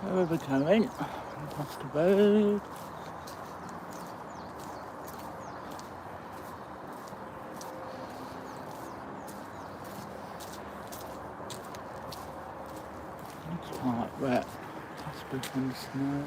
Where are we going? Across the road. It's quite wet. Must be from the snow.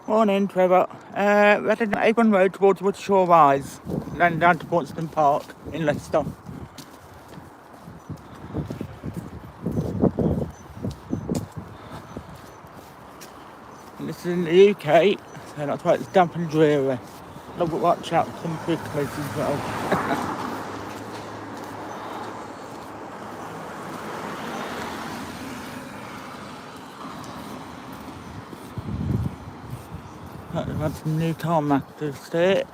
Morning, Trevor. We're heading down Avon Road towards Woodshore Rise, then down to Braunstone Park in Leicester. And this is in the UK, so that's why it's damp and dreary. Look, watch out for some big places as well. had some new tarmac to it.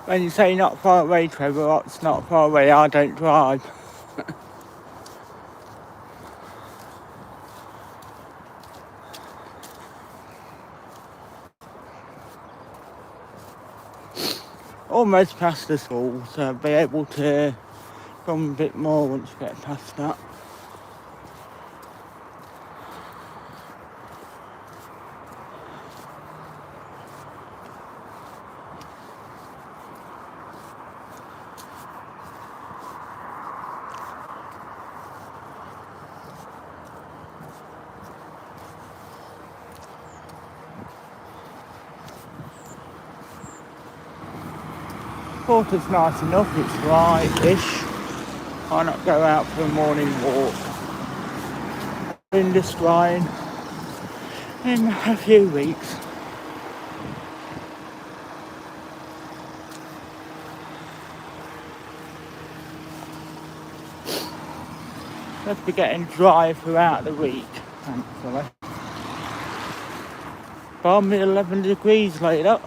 When you say not far away, Trevor, it's not far away. I don't drive. Almost past the school, so I'll be able to come a bit more once you get past that. Water's nice enough, it's light-ish. Why not go out for a morning walk? Wind is drying in a few weeks. Let's be getting dry throughout the week, thankfully. Balmy 11 degrees later.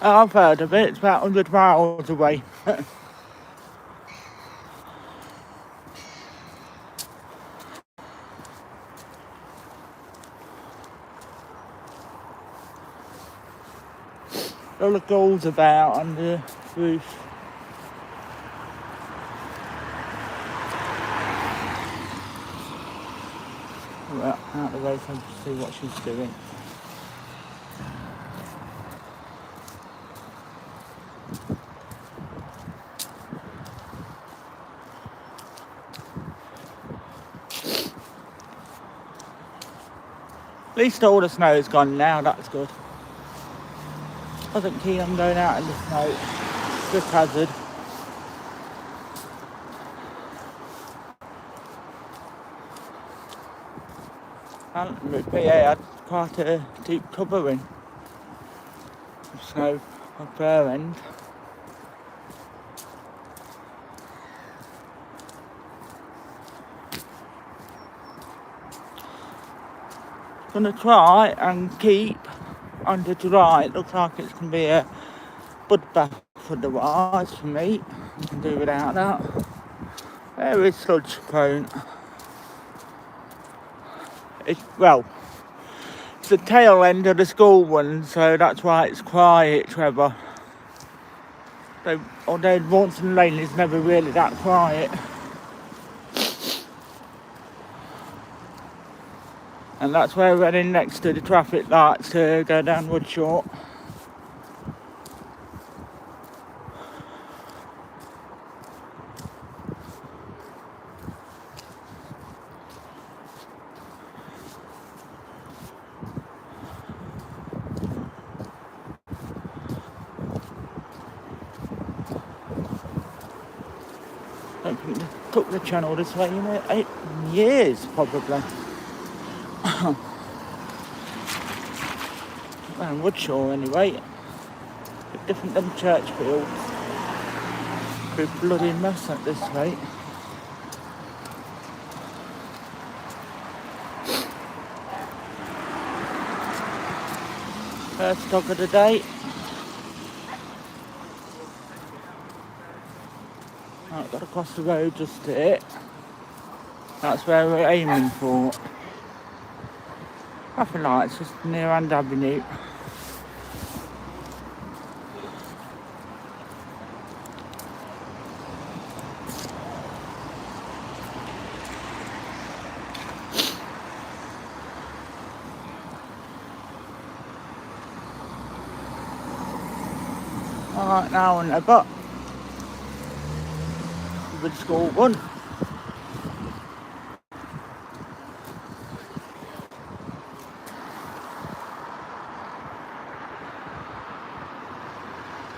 I've heard of it, it's about 100 miles away. All the gulls about on the roof. Well, out of the way so I can see what she's doing. At least all the snow's gone now, that's good. I wasn't keen on going out in the snow. It's just hazard. And the PA had quite a deep covering of snow up their end. Gonna try and keep under dry. It looks like it's gonna be a bud bath for the wires for me. I can do without that. Very sludge prone. It's the tail end of the school one, so that's why it's quiet, Trevor. Although Braunstone Lane is never really that quiet. And that's where we're heading next to the traffic lights to go down Woodshort. I don't think they took the channel this way in 8 years, probably. Around Woodshore anyway. Bit different than Churchfield. Be bloody mess at this rate. First dog of the day. Right, got to cross the road just here. That's where we're aiming for. Nothing like it's just near Hand Avenue. Alright, now and never. With school one.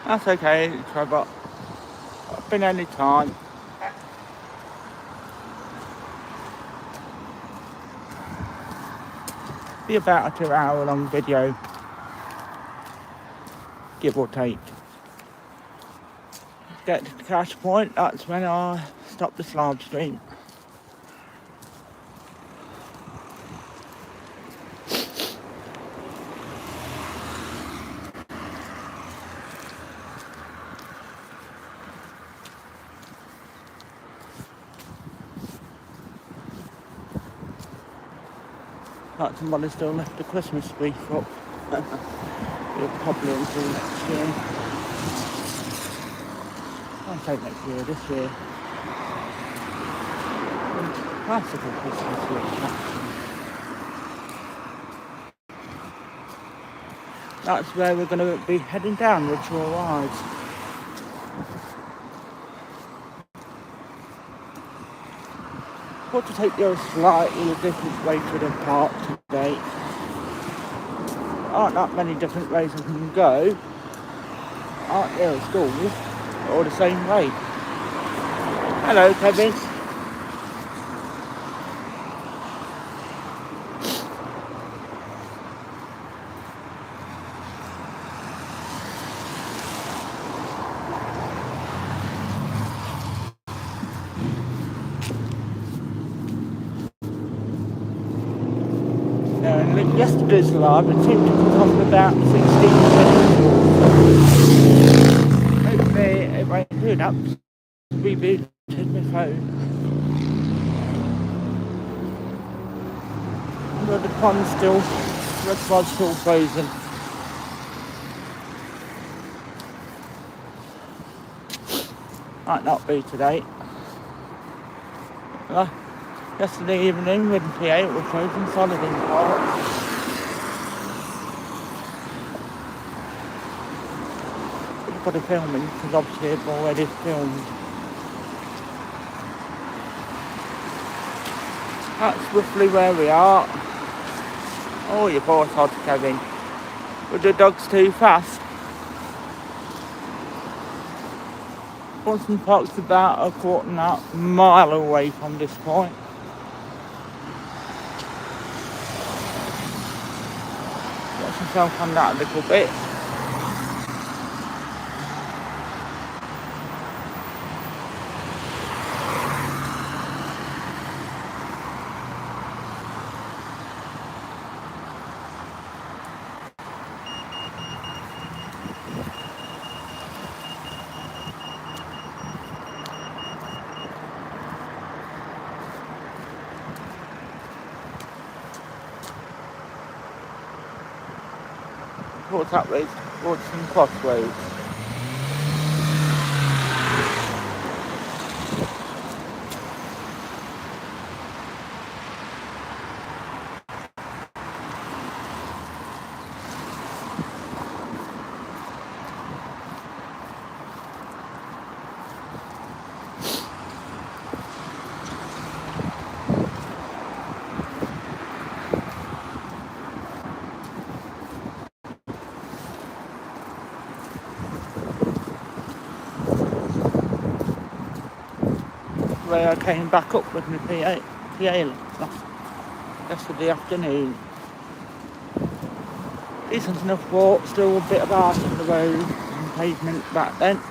That's okay, Trevor. I've been any time. Be about a 2-hour long video. Give or take. Get to the cash point, that's when I stop this live stream. Like somebody still left the Christmas wreath up. We'll probably until next year. I'll say next year, this year. Classical Christmas wreath. That's where we're going to be heading down, Ritual Rides. Want to take you a slightly different way to the park today. Aren't that many different ways we can go. Aren't there at school? All the same way. Hello, Kevin. Yesterday's live, it seemed to cut off about 16 minutes. Hopefully it won't do that. Rebooted my phone. But the pond's still, the reservoir's still frozen. Might not be today. Yesterday evening with PA it was frozen solid in the park. Everybody filming because obviously it's already filmed. That's roughly where we are. Oh, you poor sod, Kevin. Were the dogs too fast? Braunstone Park's about a quarter mile away from this point. Got myself on that a little bit. What's that way? Towards some crossroads. way I came back up with my PA yesterday afternoon. Decent enough walk, still a bit of arse on the road and pavement back then.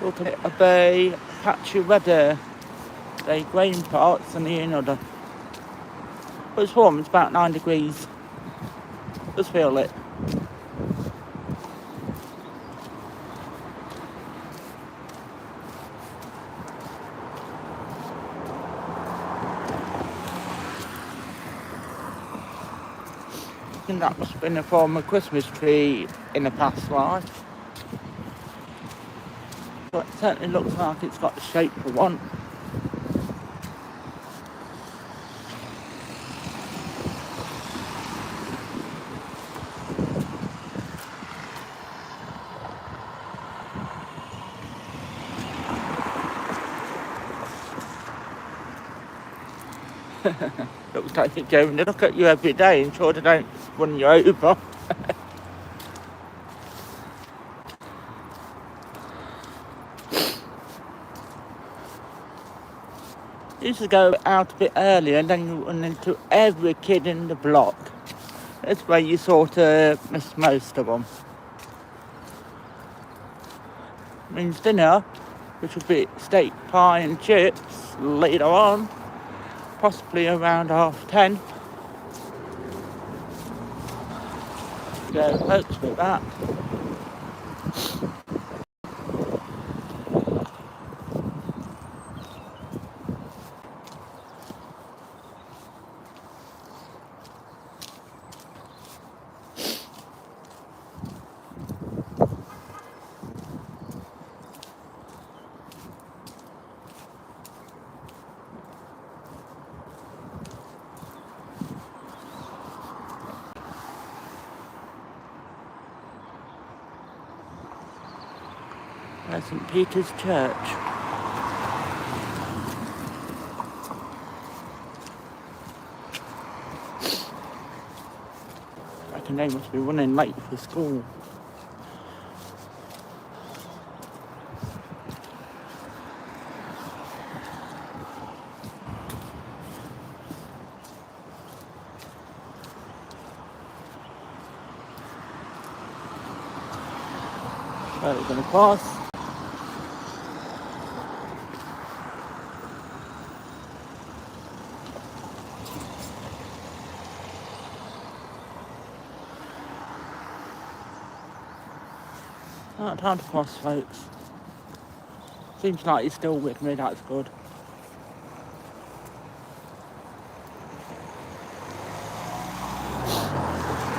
Sort of a bay, patchy weather, the grain parts and the another. But it's warm, it's about 9 degrees. Just feel it. I think that must have been a form of Christmas tree in a past life. But it certainly looks like it's got the shape for one. Looks like you're going to look at you every day and sure they don't run you over. You used to go out a bit earlier and then you run into every kid in the block. That's where you sort of miss most of them. Means dinner, which will be steak, pie and chips later on, possibly around 10:30. Go folks with that. There's St. Peter's Church. I reckon they must be running late for school. Where we're going to pass. Time to pass, folks. Seems like you're still with me, that's good.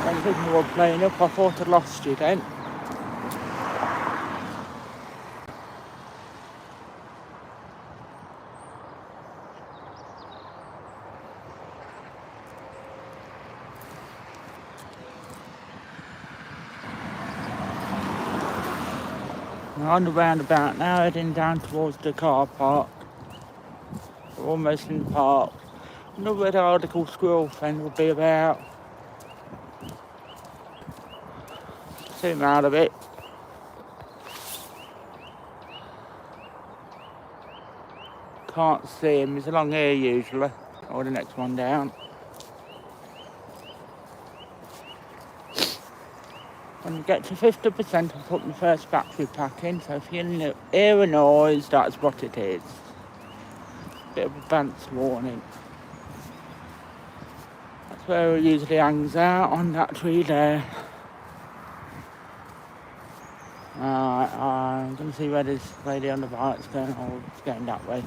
When people were playing up, I thought I'd lost you then. We're on the roundabout now, heading down towards the car park. We're almost in the park. I wonder where the article squirrel friend will be about. Zoom out of it. Can't see him, he's along here usually, or the next one down. When you get to 50%, I'll put my first battery pack in, so if you hear a noise, that's what it is. Bit of advance warning. That's where it usually hangs out, on that tree there. I'm going to see where this lady on the bike's going. Oh, it's going that way.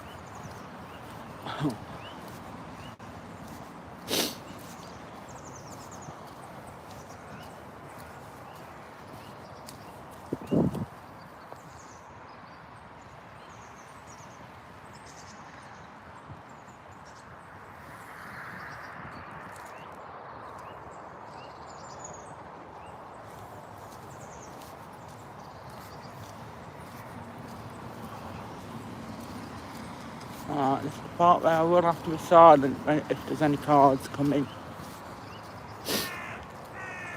Alright, this is the part where I will have to be silent if there's any cars coming.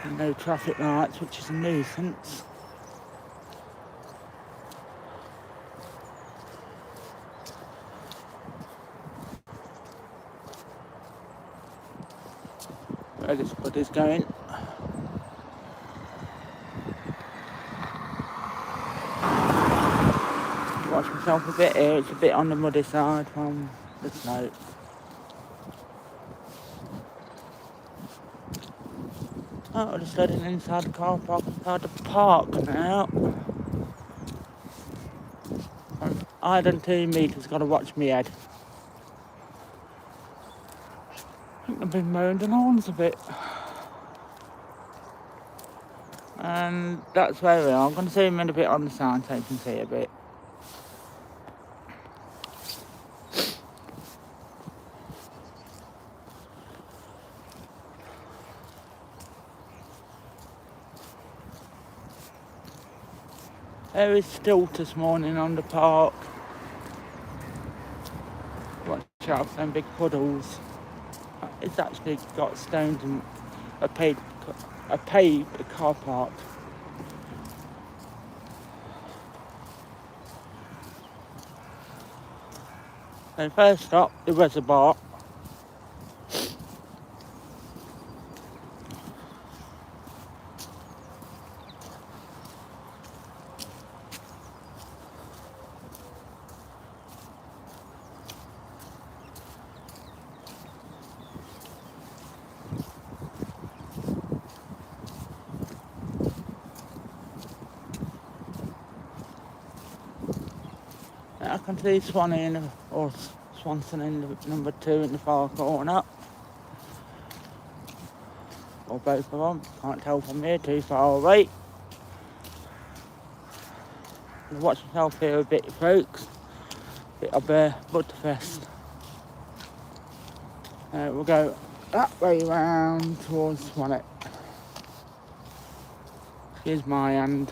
And no traffic lights, which is a nuisance. Where this buddy's going. Watch myself a bit here, it's a bit on the muddy side from the slope. Oh, we're just heading inside the car park, inside the park now. I done 2 metres, gotta watch me head. I think I've been mowing the lawns a bit. And that's where we are. I'm gonna zoom in a bit on the sign so you can see a bit. There is stilt this morning on the park. Watch out for them big puddles. It's actually got stones and a paved car park. So first stop, the reservoir. I can see Swanson in the number 2 in the far corner. Or both of them, can't tell from here, too far away. Watch myself here a bit, folks. Bit of a butterfest. We'll go that way round towards Swanett. Here's my hand.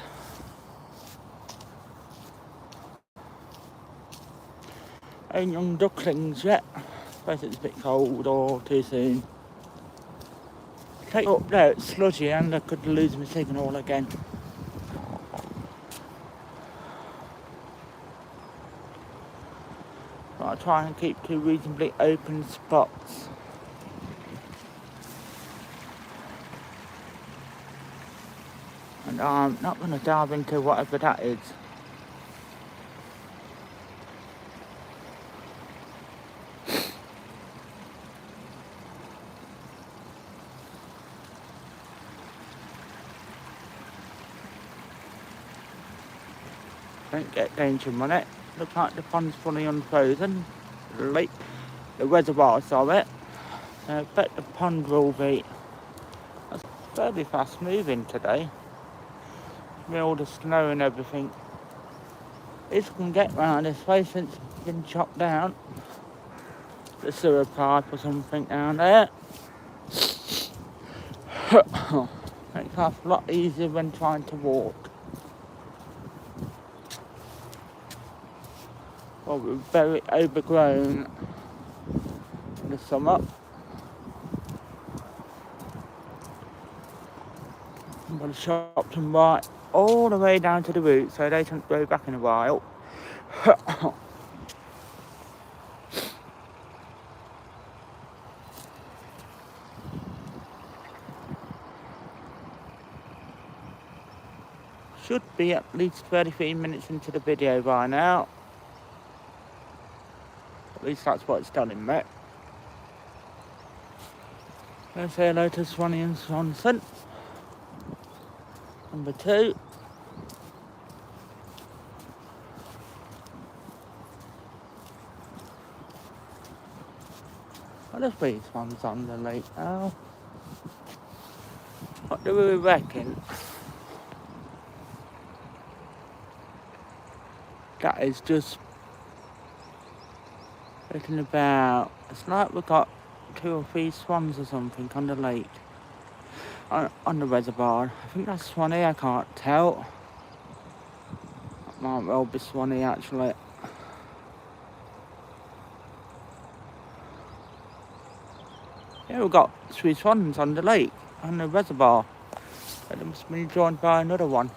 Ain't young ducklings yet. Suppose it's a bit cold or too soon. Take up there, it's sludgy and I could lose my signal again. But I'll try and keep 2 reasonably open spots. And I'm not going to dive into whatever that is. Don't get danger on it. Looks like the pond's fully unfrozen. The reservoir's of it. So I bet the pond will be. That's fairly fast moving today. With all the snow and everything. This can get round this way since it's been chopped down. The sewer pipe or something down there. Makes life a lot easier when trying to walk. Well, we're very overgrown in the summer. But the shops and right all the way down to the root, so they don't go back in a while. Should be at least 33 minutes into the video by now. At least that's what it's telling me. Let's say hello to Swanee and Swanson. Number 2. Well, there's 3 swans on the lake now. What do we reckon? That is just looking about. It's like we've got 2 or 3 swans or something on the lake. On the reservoir. I think that's Swanee, I can't tell. That might well be Swanee actually. Yeah, we've got 3 swans on the lake, on the reservoir. But they must have been joined by another one.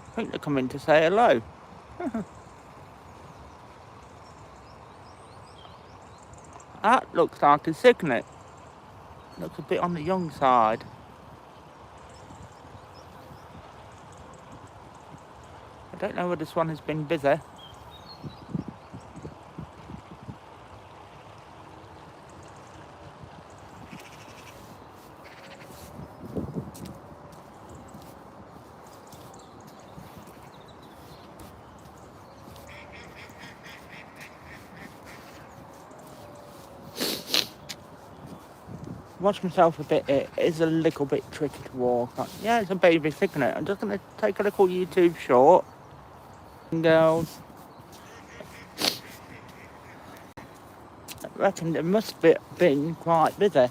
I think they're coming to say hello. That looks like a cygnet. Looks a bit on the young side. I don't know whether this one has been busy. Watch myself a bit. It is a little bit tricky to walk. Yeah, it's a baby cygnet. I'm just going to take a little YouTube short. Girls. I reckon it must have been quite busy.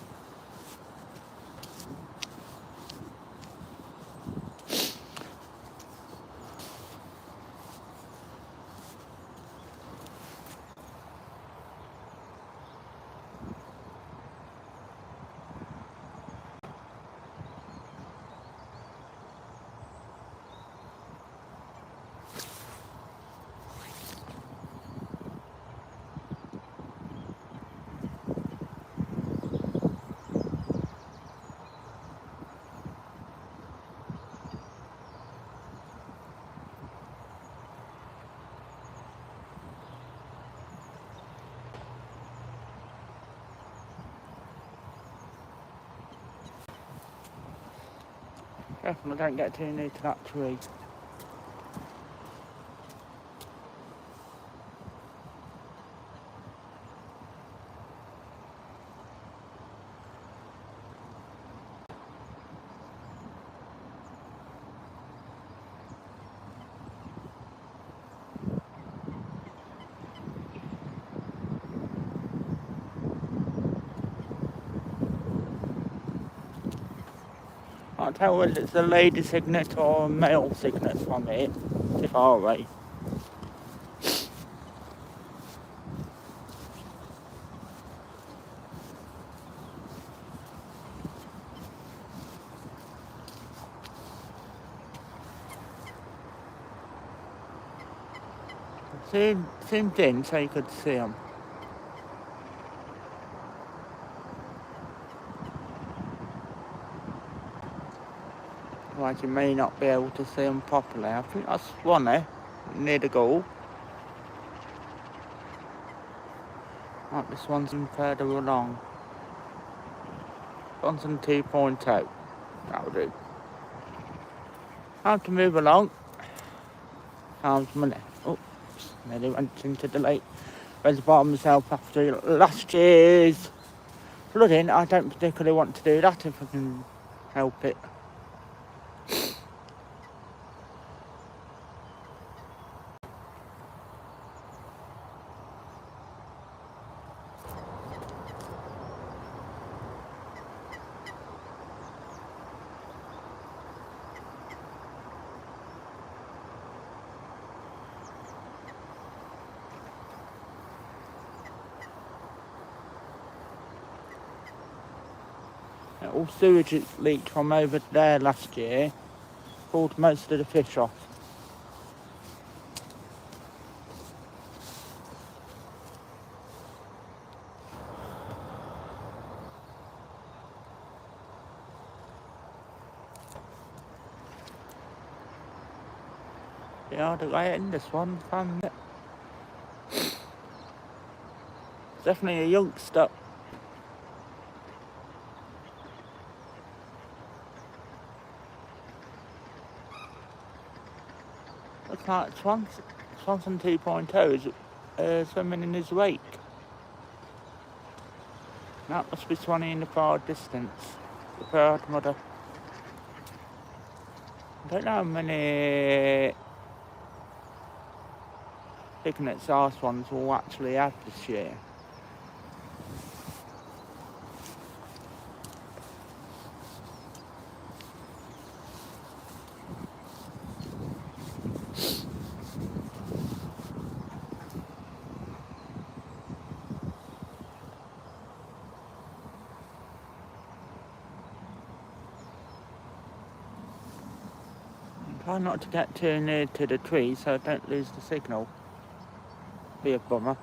Careful, I don't get too near to that tree. I can't tell whether it's a lady cygnet or a male cygnet from it. Too far away. Zoomed in so you could see them. Otherwise you may not be able to see them properly. I think that's one there, near the goal. Right, this one's further along. One's on 2.0. That'll do. Time to move along. Found money. Oh, nearly went into the lake reservoir myself after last year's flooding. I don't particularly want to do that if I can help it. All sewage leaked from over there last year. Pulled most of the fish off. Yeah, the way in this one, found it. Definitely a youngster. Looks like Swanson 2.0 is swimming in his wake. That must be Swanee in the far distance. The proud mother. I don't know how many cygnets our swans will actually have this year. Try not to get too near to the tree so I don't lose the signal. Be a bummer.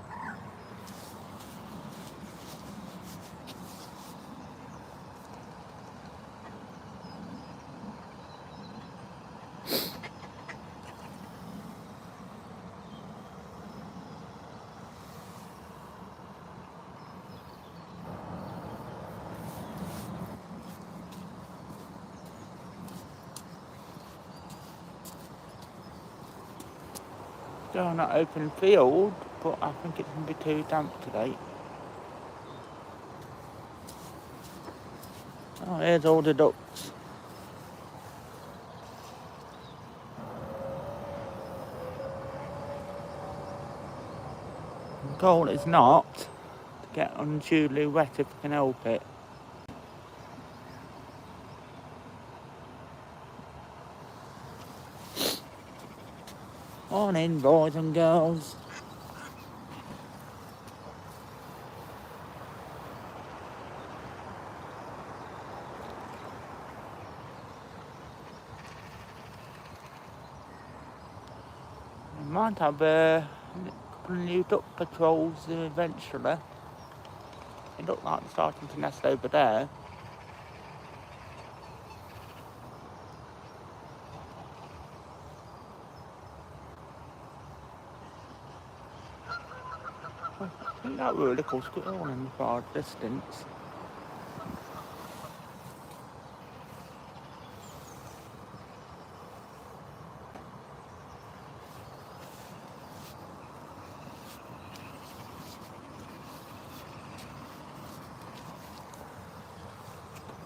Still on that open field, but I think it's going to be too damp today. Oh, here's all the ducks. The goal is not to get unduly wet if we can help it. Morning, boys and girls. We might have a couple of new duck patrols eventually. They look like they're starting to nest over there. I think that were a little squirrel in the far distance.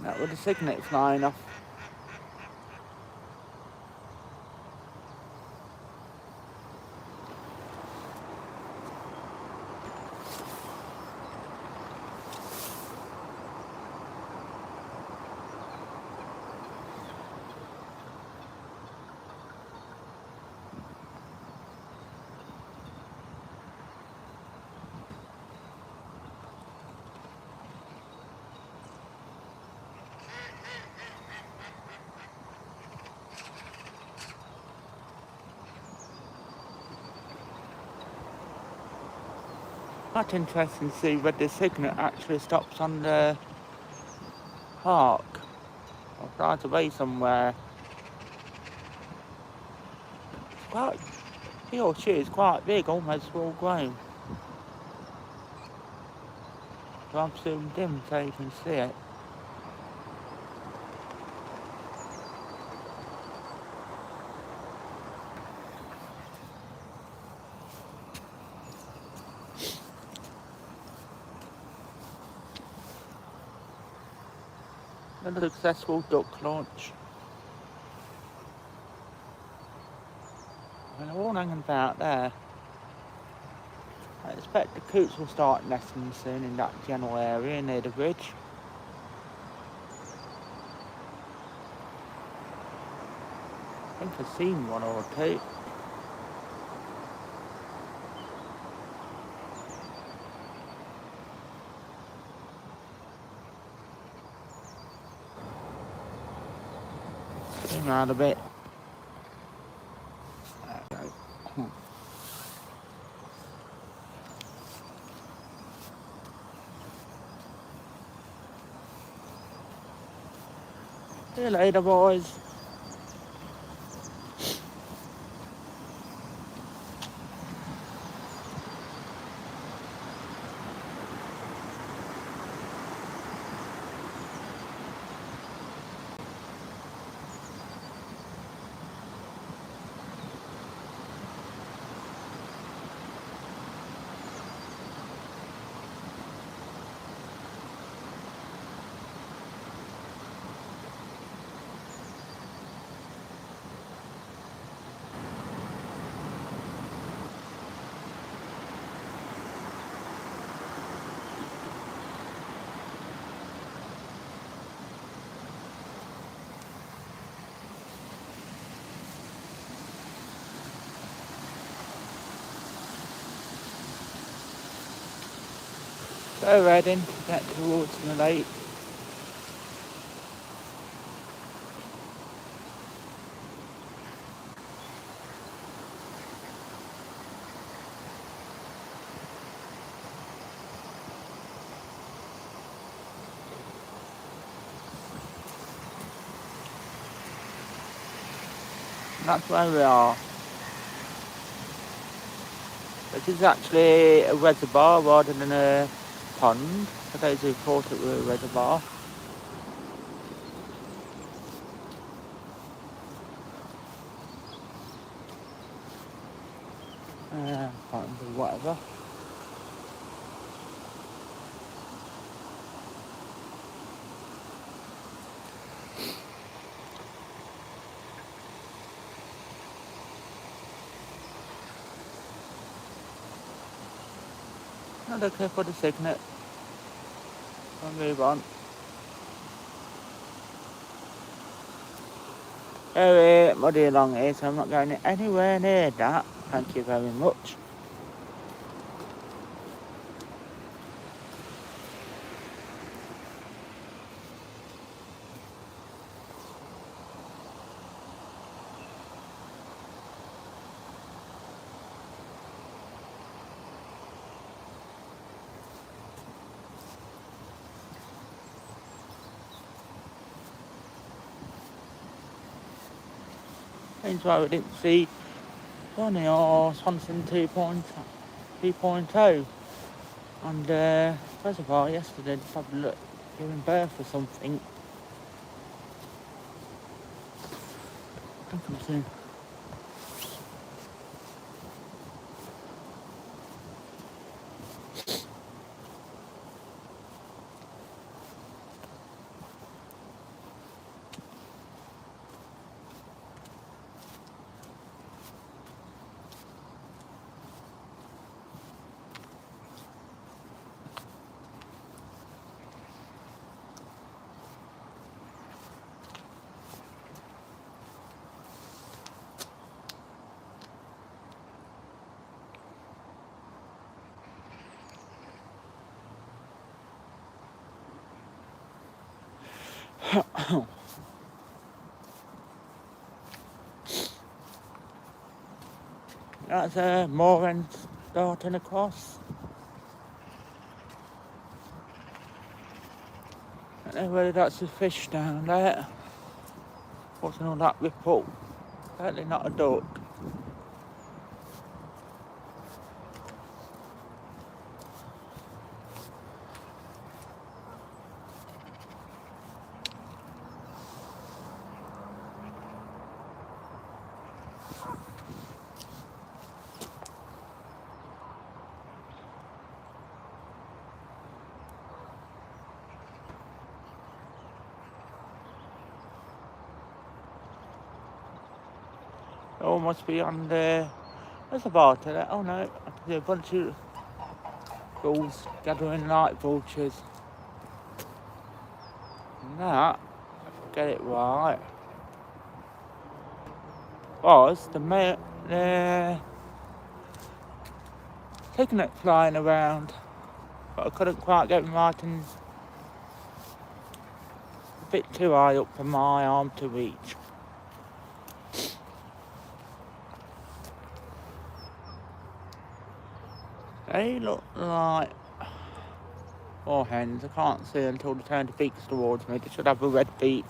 That was the cygnet flying off. Quite interesting to see where the cygnet actually stops on the park. Or right away somewhere. It's quite, he or she is quite big, almost full grown. So I'm zoomed in so you can see it. Another successful duck launch. And they're all hanging about there. I expect the coots will start nesting soon in that general area near the bridge. I think I've seen one or two. Zoom around a bit. There we go. See you later, boys. So heading to get towards the lake. That's where we are. This is actually a reservoir rather than a pond, for those who thought it was a reservoir. Pond or whatever. Not okay for the signet. I'll move on. Very muddy along here, so I'm not going anywhere near that. Thank you very much. Seems like we didn't see Johnny or Swanson 2.0 on the reservoir yesterday. Probably giving birth or something. Don't come soon. That's a mooring starting across. I don't know whether that's a fish down there. What's all that ripple? Certainly not a duck. Oh, must be on the reservoir today. Oh no, there's a bunch of gulls gathering night vultures. And that, get it right, was the taking it flying around, but I couldn't quite get them right and a bit too high up for my arm to reach. They look like moorhens. I can't see until they turn the beaks towards me. They should have a red beak.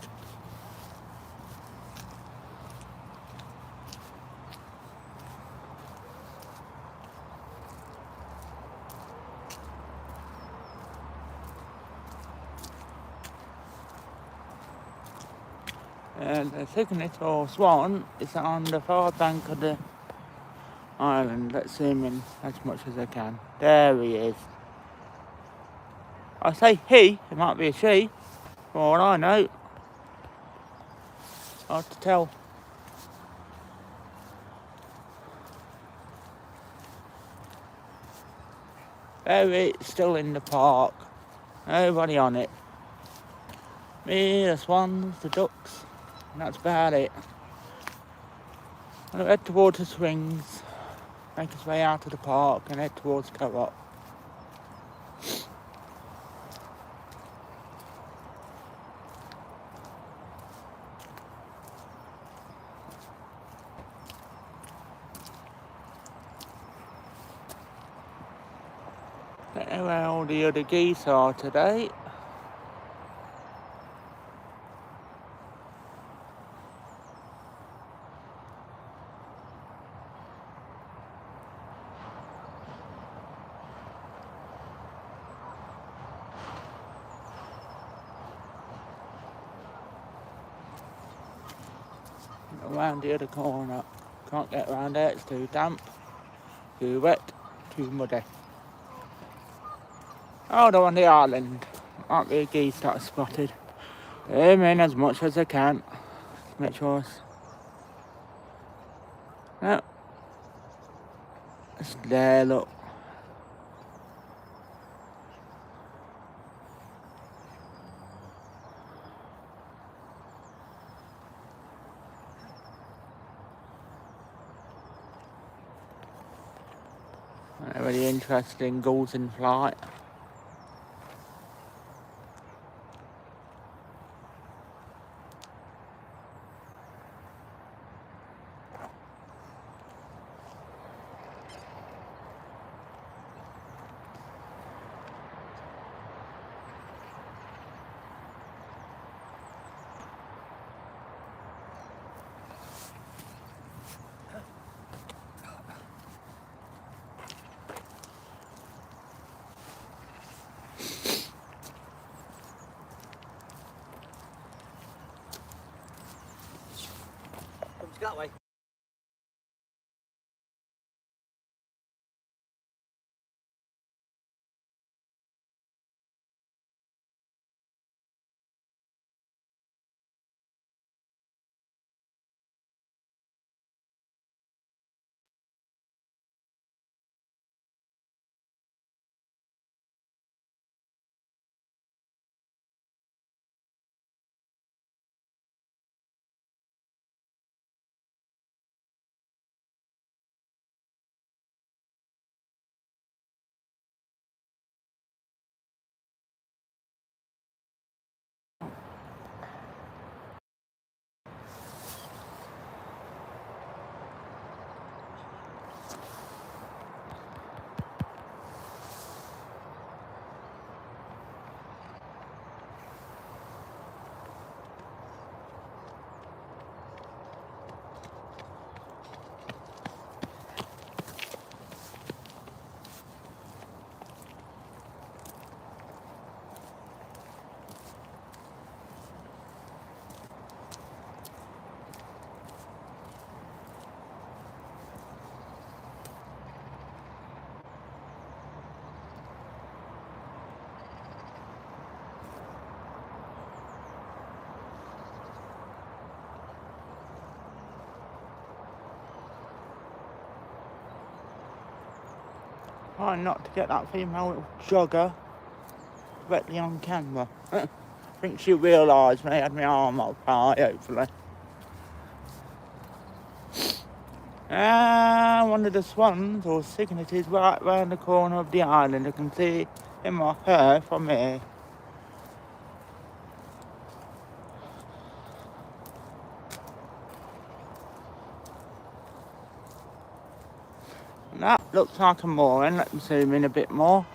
And the cygnet or swan is on the far bank of the island. Let's zoom in as much as I can. There he is. I say he, it might be a she, for all I know. Hard to tell. There it's still in the park. Nobody on it. Me, the swans, the ducks, and that's about it. I'm going to head towards the swings, make his way out of the park and head towards Co-op. Don't know where all the other geese are today. around the other corner. Can't get around there, it's too damp, too wet, too muddy. Oh, they're on the island. Might be a geese that I spotted. Aim in as much as I can. Make sure it's... No. It's there, look. Really interesting gulls in flight. Comes that way. Trying not to get that female jogger directly on camera. I think she realised when I had my arm up high, hopefully. One of the swans or cygnets right round the corner of the island. I can see him or her from here. And that looks like a mooring. Let me zoom in a bit more.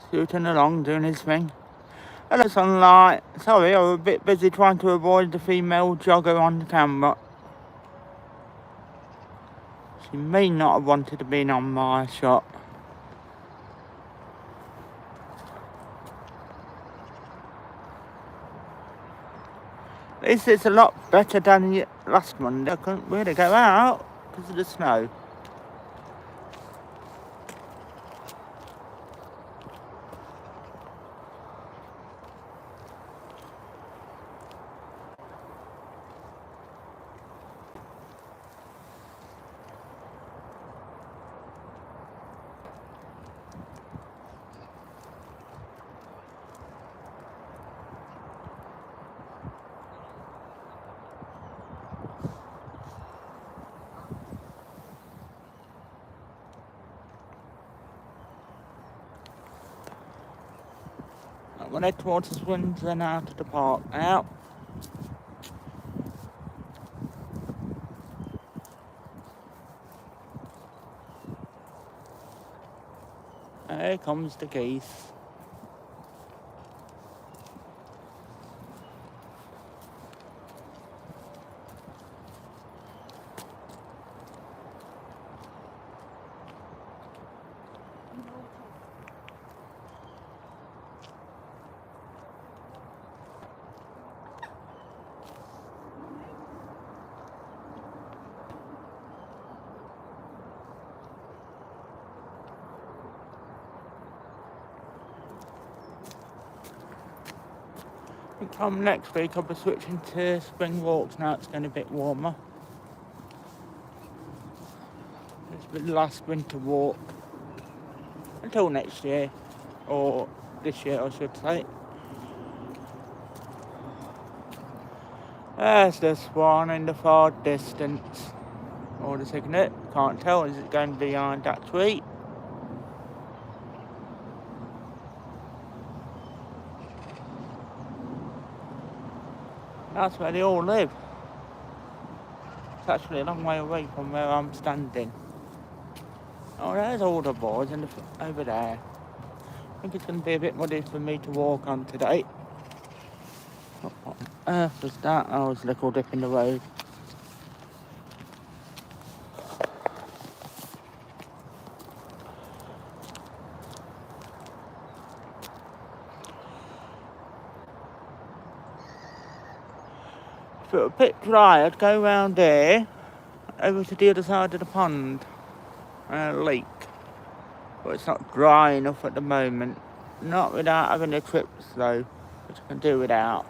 Scooting along, doing his thing. Hello sunlight. Sorry, I was a bit busy trying to avoid the female jogger on the camera. She may not have wanted to be on my shot. At least it's a lot better than last Monday. I couldn't really go out because of the snow. I'm going to head towards the swings and out of the park now. Here comes the geese. Come next week, I'll be switching to spring walks now it's getting a bit warmer. It's been the last winter walk until next year, or this year I should say. There's this one in the far distance. Or the signet, can't tell, is it going behind that tree? That's where they all live. It's actually a long way away from where I'm standing. Oh, there's all the boards over there. I think it's going to be a bit muddy for me to walk on today. What on earth was that? Oh, it's a little dip in the road. If it were a bit dry, I'd go round here, over to the other side of the pond, lake. But it's not dry enough at the moment. Not without having the trips though, which I can do without.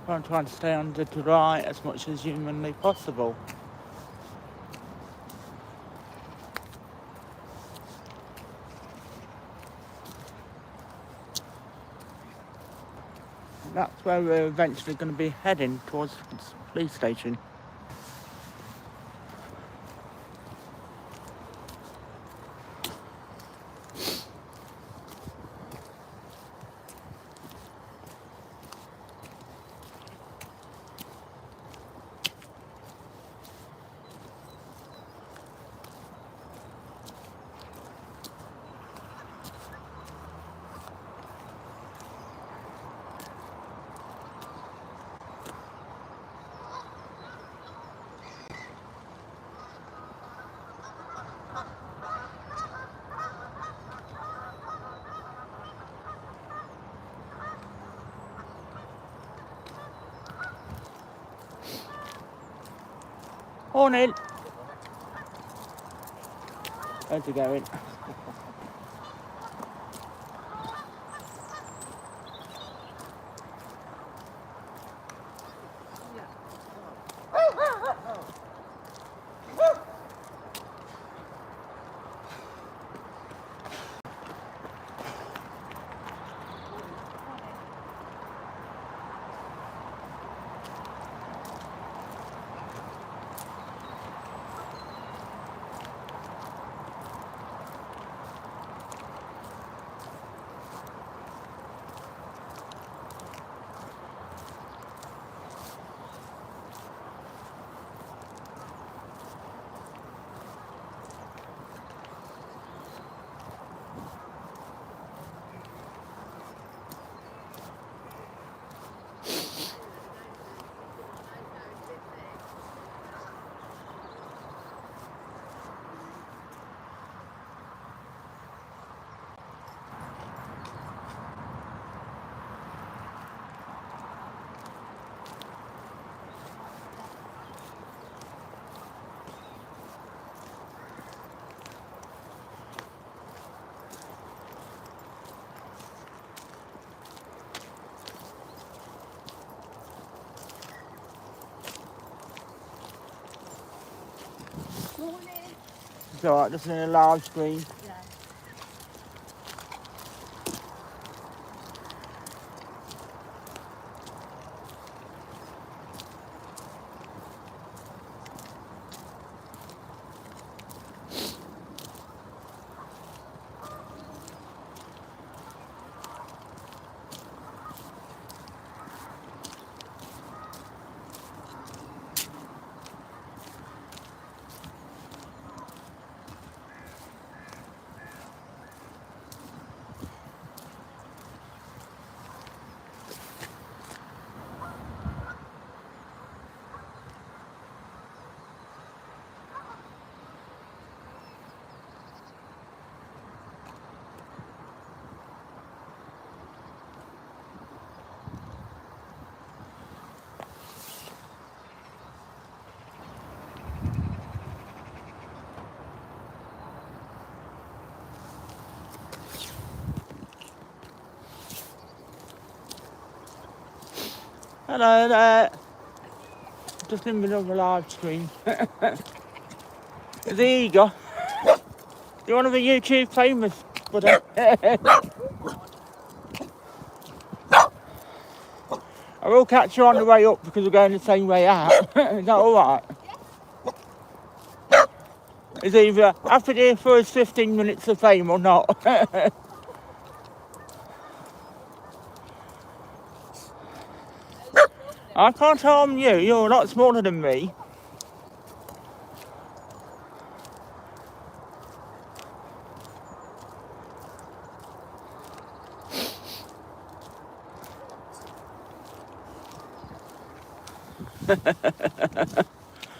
I'm trying to stay under dry as much as humanly possible. That's where we're eventually going to be heading, towards the police station. Morning. Where's he going? It's alright, just in a large screen. Yeah. Hello there. Just in the middle of a live stream. There you go. You want to be YouTube famous, buddy? I will catch you on the way up because we're going the same way out. Is that alright? It's either after the first 15 minutes of fame or not. I can't harm you, you're a lot smaller than me.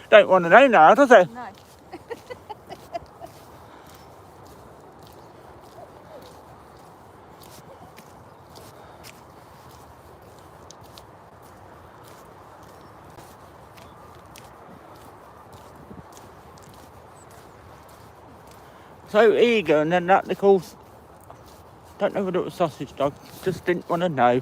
Don't want to know now, does it? No. So eager, and then that little, don't know whether it was sausage dog, just didn't want to know.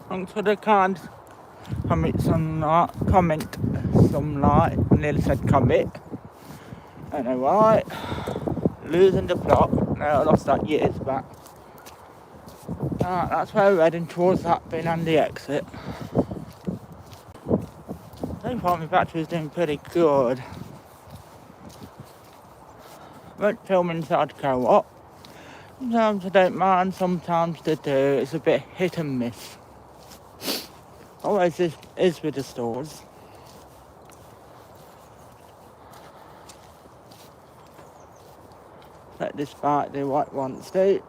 Thanks for the kind comment, sunlight. I nearly said comment. I know why. Losing the plot. No, I lost that years back. That's where we're heading towards that bin and the exit. So far my battery's doing pretty good. I won't film inside co-op. Sometimes I don't mind, sometimes I do. It's a bit hit and miss. Always is with the stores. Let this bike do what it wants to.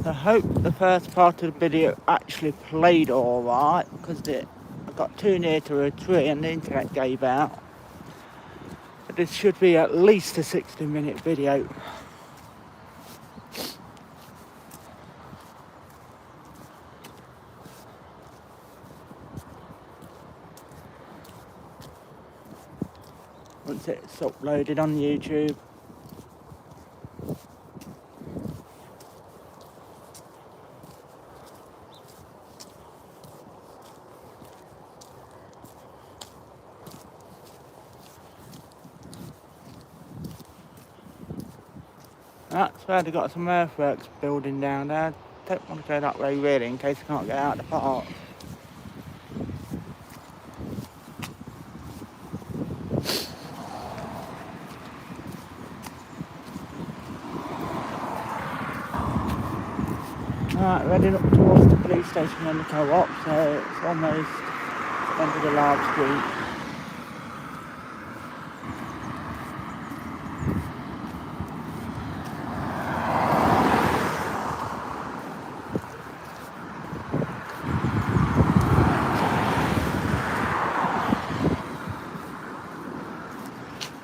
I hope the first part of the video actually played alright, because I got too near to a tree and the internet gave out. But this should be at least a 60-minute video. Once it's uploaded on YouTube. That's where they got some earthworks building down there. don't want to go that way really in case I can't get out of the park. Right, heading up towards the police station and the co-op, so it's almost the end of the large street.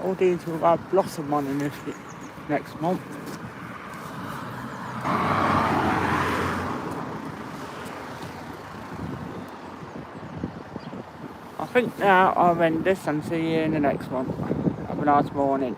All these will have blossom on in this next month. I think now I'll end this and see you in the next one. Have a nice morning.